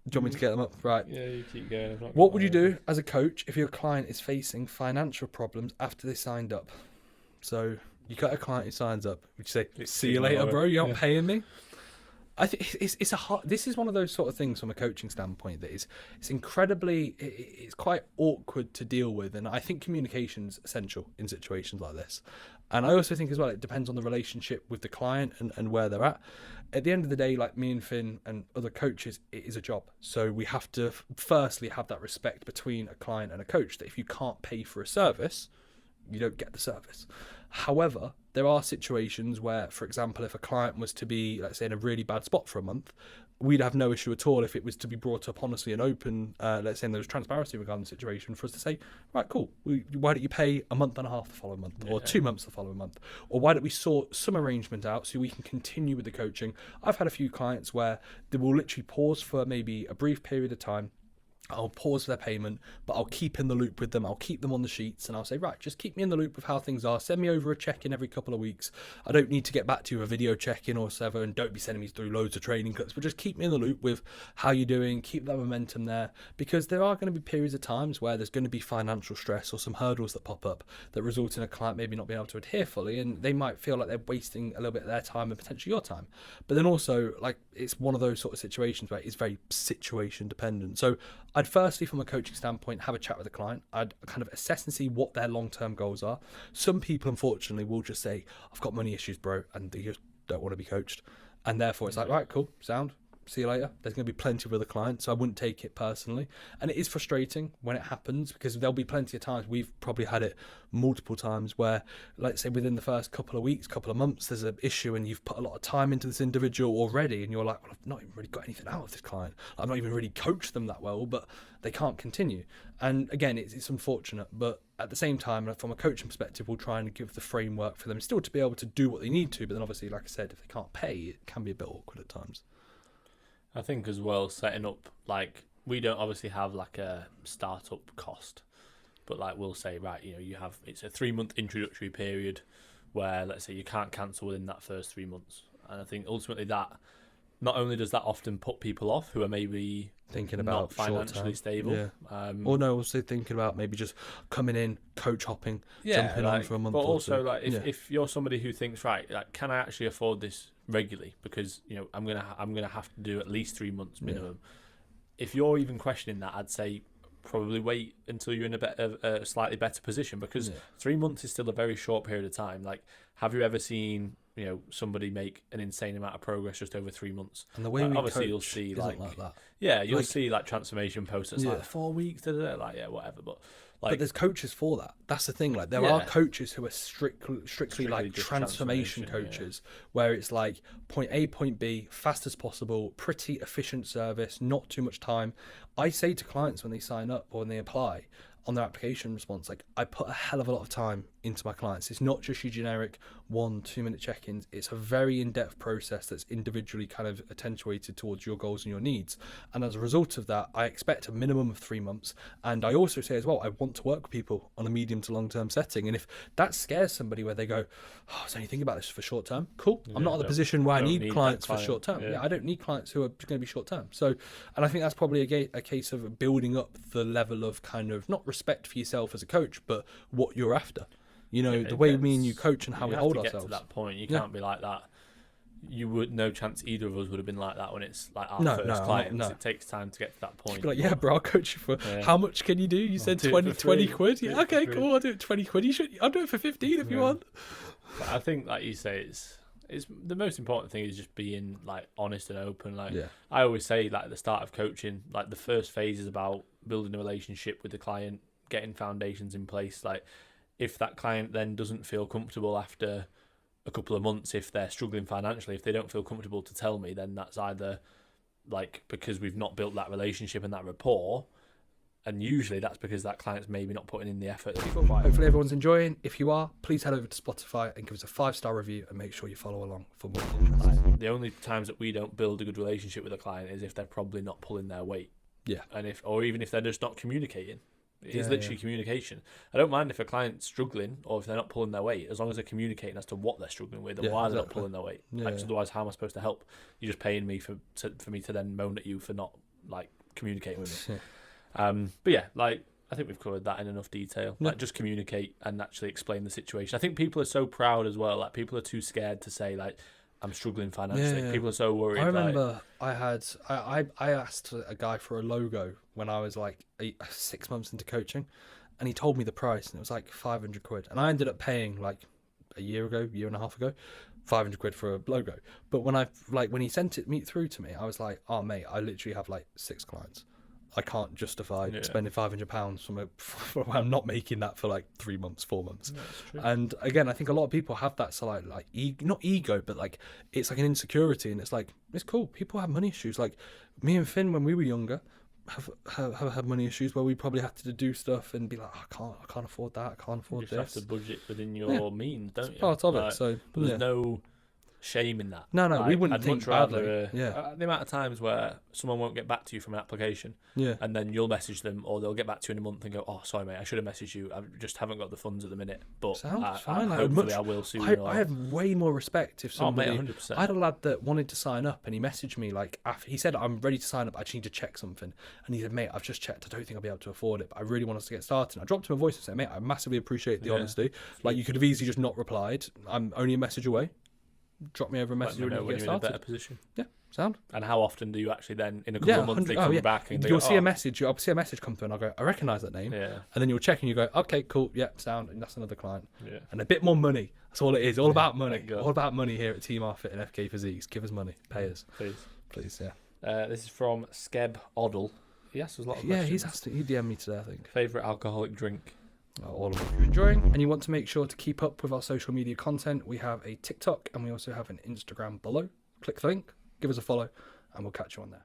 Do you want me to get them up? Right. Yeah, you keep going. What would you do as a coach if your client is facing financial problems after they signed up? So you got a client who signs up. Would you say, "See you later, bro. You're not paying me"? I think it's a hard. This is one of those sort of things from a coaching standpoint that is it's incredibly it's quite awkward to deal with, and I think communication's essential in situations like this. And I also think as well it depends on the relationship with the client and where they're at. At the end of the day, like me and Finn and other coaches, it is a job. So we have to firstly have that respect between a client and a coach that if you can't pay for a service, you don't get the service. However, there are situations where, for example, if a client was to be, let's say, in a really bad spot for a month, we'd have no issue at all if it was to be brought up honestly and open, let's say, and there was transparency regarding the situation for us to say, right, cool, why don't you pay a month and a half the following month or 2 months the following month? Or why don't we sort some arrangement out so we can continue with the coaching? I've had a few clients where they will literally pause for maybe a brief period of time. I'll pause their payment, but I'll keep in the loop with them. I'll keep them on the sheets and I'll say, right, just keep me in the loop with how things are. Send me over a check-in every couple of weeks. I don't need to get back to you a video check-in or whatever, and don't be sending me through loads of training cuts, but just keep me in the loop with how you're doing, keep that momentum there, because there are going to be periods of times where there's going to be financial stress or some hurdles that pop up that result in a client maybe not being able to adhere fully, and they might feel like they're wasting a little bit of their time and potentially your time. But then also, like, it's one of those sort of situations where it's very situation dependent. So I'd firstly, from a coaching standpoint, have a chat with the client. I'd kind of assess and see what their long-term goals are. Some people, unfortunately, will just say, I've got money issues, bro, and they just don't want to be coached. And therefore, it's like, right, cool, sound. See you later. There's going to be plenty of other clients, so I wouldn't take it personally. And it is frustrating when it happens because there'll be plenty of times, we've probably had it multiple times where, let's say within the first couple of weeks, couple of months, there's an issue and you've put a lot of time into this individual already and you're like, well, I've not even really got anything out of this client. I've not even really coached them that well, but they can't continue. And again, it's unfortunate, but at the same time, from a coaching perspective, we'll try and give the framework for them still to be able to do what they need to. But then obviously, like I said, if they can't pay, it can be a bit awkward at times. I think as well, setting up, like, we don't obviously have like a startup cost, but like we'll say, right, you have, it's a 3-month introductory period where, let's say, you can't cancel within that first 3 months. And I think ultimately that, not only does that often put people off who are maybe thinking about not financially stable, or no, also thinking about maybe just coming in, coach hopping, jumping on for a month. But or also, two. like, if you're somebody who thinks, right, like, can I actually afford this regularly? Because I'm gonna have to do at least 3 months minimum. If you're even questioning that, I'd say probably wait until you're in a slightly better position, because 3 months is still a very short period of time. Like, have you ever seen somebody make an insane amount of progress just over 3 months? And the way we obviously coach you'll see like that. Yeah, you'll see like transformation posts that's like 4 weeks, like whatever. But like, but there's coaches for that. That's the thing. Like, there are coaches who are strictly like transformation coaches, where it's like point A, point B, fast as possible, pretty efficient service, not too much time. I say to clients when they sign up or when they apply on their application response, like, I put a hell of a lot of time into my clients. It's not just your generic 1-2 minute check-ins. It's a very in-depth process that's individually kind of attenuated towards your goals and your needs. And as a result of that, I expect a minimum of 3 months. And I also say as well, I want to work with people on a medium to long-term setting. And if that scares somebody where they go, oh, I was only thinking about this for short-term, cool. I'm not in the position where I need clients for short-term. Yeah, I don't need clients who are going to be short-term. So, and I think that's probably a case of building up the level of kind of not respect for yourself as a coach, but what you're after. The way me and you coach and how we hold ourselves. To that point, you can't be like that. No chance either of us would have been like that when it's like our first clients. No. It takes time to get to that point. Be like, yeah, bro, I'll coach you for how much can you do? You said 20 quid. Yeah, okay, cool. I'll do it 20 quid. I'll do it for 15 if you want. But I think, like you say, it's the most important thing is just being like honest and open. Like, I always say, like, at the start of coaching, like, the first phase is about building a relationship with the client, getting foundations in place. Like, if that client then doesn't feel comfortable after a couple of months, if they're struggling financially, if they don't feel comfortable to tell me, then that's either like because we've not built that relationship and that rapport, and usually that's because that client's maybe not putting in the effort that we require. Hopefully everyone's enjoying. If you are, please head over to Spotify and give us a 5-star review and make sure you follow along for more podcasts. The only times that we don't build a good relationship with a client is if they're probably not pulling their weight. Yeah. And even if they're just not communicating. It's literally communication. I don't mind if a client's struggling or if they're not pulling their weight, as long as they're communicating as to what they're struggling with and why they're not pulling their weight. Otherwise, how am I supposed to help? You're just paying me for me to then moan at you for not like communicating with me. But yeah, like I think we've covered that in enough detail. Yeah. Like just communicate and actually explain the situation. I think people are so proud as well. Like people are too scared to say like I'm struggling financially. Yeah. People are so worried. I remember I asked a guy for a logo when I was like 6 months into coaching, and he told me the price, and it was like 500 quid, and I ended up paying like a year and a half ago, 500 quid for a logo. But when he sent it through to me, I was like, oh mate, I literally have like 6 clients. I can't justify spending £500 for I'm not making that for like 3 months, 4 months. Yeah, and again, I think a lot of people have that, so like not ego, but like it's like an insecurity, and it's like it's cool. People have money issues. Like me and Finn, when we were younger, have had money issues where we probably had to do stuff and be like, I can't afford that. I can't afford you this. Have to budget within your means, don't you? Part of it. So but there's no shame in that. No, like, we wouldn't I'd think much rather, badly. the amount of times where someone won't get back to you from an application, and then you'll message them, or they'll get back to you in a month and go, "Oh, sorry, mate, I should have messaged you. I just haven't got the funds at the minute, but fine. Hopefully I will soon." I have way more respect if somebody. 100%. I had a lad that wanted to sign up, and he messaged me like after he said, "I'm ready to sign up. I just need to check something." And he said, "Mate, I've just checked. I don't think I'll be able to afford it, but I really want us to get started." And I dropped him a voice and said, "Mate, I massively appreciate the honesty. Like you could have easily just not replied. I'm only a message away. Drop me over a message when you get started." In a better position. Yeah, sound. And how often do you actually then in a couple of months they come back and you'll see a message? I'll see a message come through, and I'll go, "I recognise that name." Yeah. And then you'll check, and you go, "Okay, cool, yeah, sound." And that's another client. Yeah. And a bit more money. That's all it is. All about money. All about money here at Team Fit and FK Physiques. Give us money. Pay us, please. Yeah. This is from Skeb Oddle. He asked us a lot of questions. He DM'd me today, I think. Favourite alcoholic drink? All of them you're enjoying, and you want to make sure to keep up with our social media content. We have a TikTok and we also have an Instagram below. Click the link, give us a follow, and we'll catch you on there.